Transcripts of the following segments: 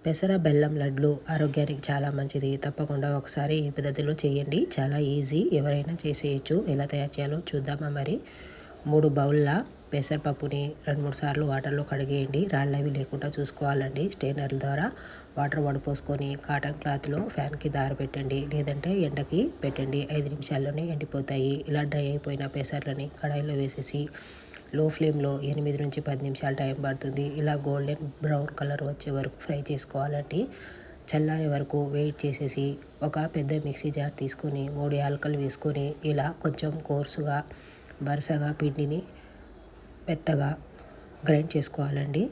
పెసర బెల్లం లడ్లు ఆరోగ్యానికి చాలా మంచిది. తప్పకుండా ఒకసారి ఈ పద్ధతిలో చేయండి. చాలా ఈజీ, ఎవరైనా చేసేయచ్చు. ఎలా తయారు చేయాలో చూద్దామా మరి. 3 బౌల్ల పెసరపప్పుని 2-3 సార్లు వాటర్లో కడిగేయండి. రాళ్ళవి లేకుండా చూసుకోవాలండి. స్ట్రైనర్ల ద్వారా వాటర్ వడపోసుకొని కాటన్ క్లాత్లో ఫ్యాన్కి దార పెట్టండి, లేదంటే ఎండకి పెట్టండి. 5 నిమిషాల్లోనే ఎండిపోతాయి. ఇలా డ్రై అయిపోయిన పెసర్లని కడాయిలో వేసేసి లో ఫ్లేమ్లో 8 నుంచి 10 నిమిషాలు టైం పడుతుంది. ఇలా గోల్డెన్ బ్రౌన్ కలర్ వచ్చే వరకు ఫ్రై చేసుకోవాలండి. చల్లారే వరకు వెయిట్ చేసేసి ఒక పెద్ద మిక్సీ జార్ తీసుకొని 3 యాలకులు వేసుకొని ఇలా కొంచెం కోర్సుగా వరుసగా పిండిని మెత్తగా గ్రైండ్ చేసుకోవాలండి.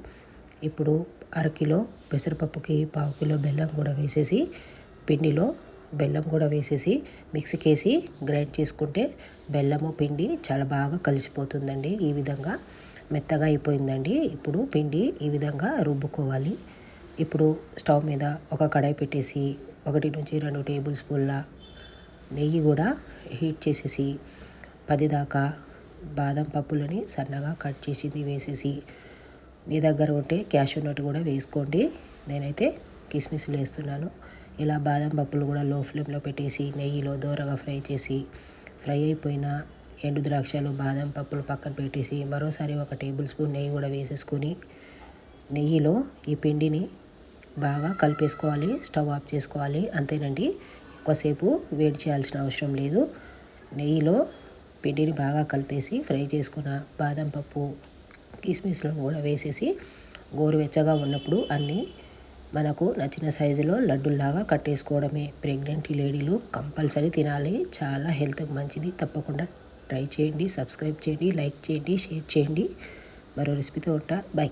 ఇప్పుడు అరకిలో పెసరపప్పుకి 1/2 కిలో బెల్లం కూడా వేసేసి పిండిలో బెల్లం కూడా వేసేసి మిక్సీకేసి గ్రైండ్ చేసుకుంటే బెల్లము పిండి చాలా బాగా కలిసిపోతుందండి. ఈ విధంగా మెత్తగా అయిపోయిందండి. ఇప్పుడు పిండి ఈ విధంగా రుబ్బుకోవాలి. ఇప్పుడు స్టవ్ మీద ఒక కడాయి పెట్టేసి 1 నుంచి 2 టేబుల్ స్పూన్ల నెయ్యి కూడా హీట్ చేసేసి 10 దాకా బాదం పప్పులని సన్నగా కట్ చేసింది వేసేసి, మీ దగ్గర ఉంటే క్యాషూ నట్ కూడా వేసుకోండి. నేనైతే కిస్మిస్లు వేస్తున్నాను. ఇలా బాదం పప్పులు కూడా లో ఫ్లేమ్లో పెట్టేసి నెయ్యిలో దోరగా ఫ్రై చేసి, ఫ్రై అయిపోయిన ఎండు ద్రాక్షలు బాదం పప్పులు పక్కన పెట్టేసి మరోసారి 1 టేబుల్ స్పూన్ నెయ్యి కూడా వేసేసుకొని నెయ్యిలో ఈ పిండిని బాగా కలిపేసుకోవాలి. స్టవ్ ఆఫ్ చేసుకోవాలి. అంతేనండి, ఎక్కువసేపు వేడి చేయాల్సిన అవసరం లేదు. నెయ్యిలో పిండిని బాగా కలిపేసి ఫ్రై చేసుకున్న బాదం పప్పు కిస్మిస్లను కూడా వేసేసి గోరువెచ్చగా ఉన్నప్పుడు అన్నీ మనకు నచ్చిన సైజులో లడ్డుల్లాగా కట్టేసుకోవడమే. ప్రెగ్నెంట్ లేడీలు కంపల్సరీ తినాలి. చాలా హెల్త్కి మంచిది. తప్పకుండా ట్రై చేయండి. సబ్స్క్రైబ్ చేయండి, లైక్ చేయండి, షేర్ చేయండి. మరో రెసిపీతో ఉంటా. బై.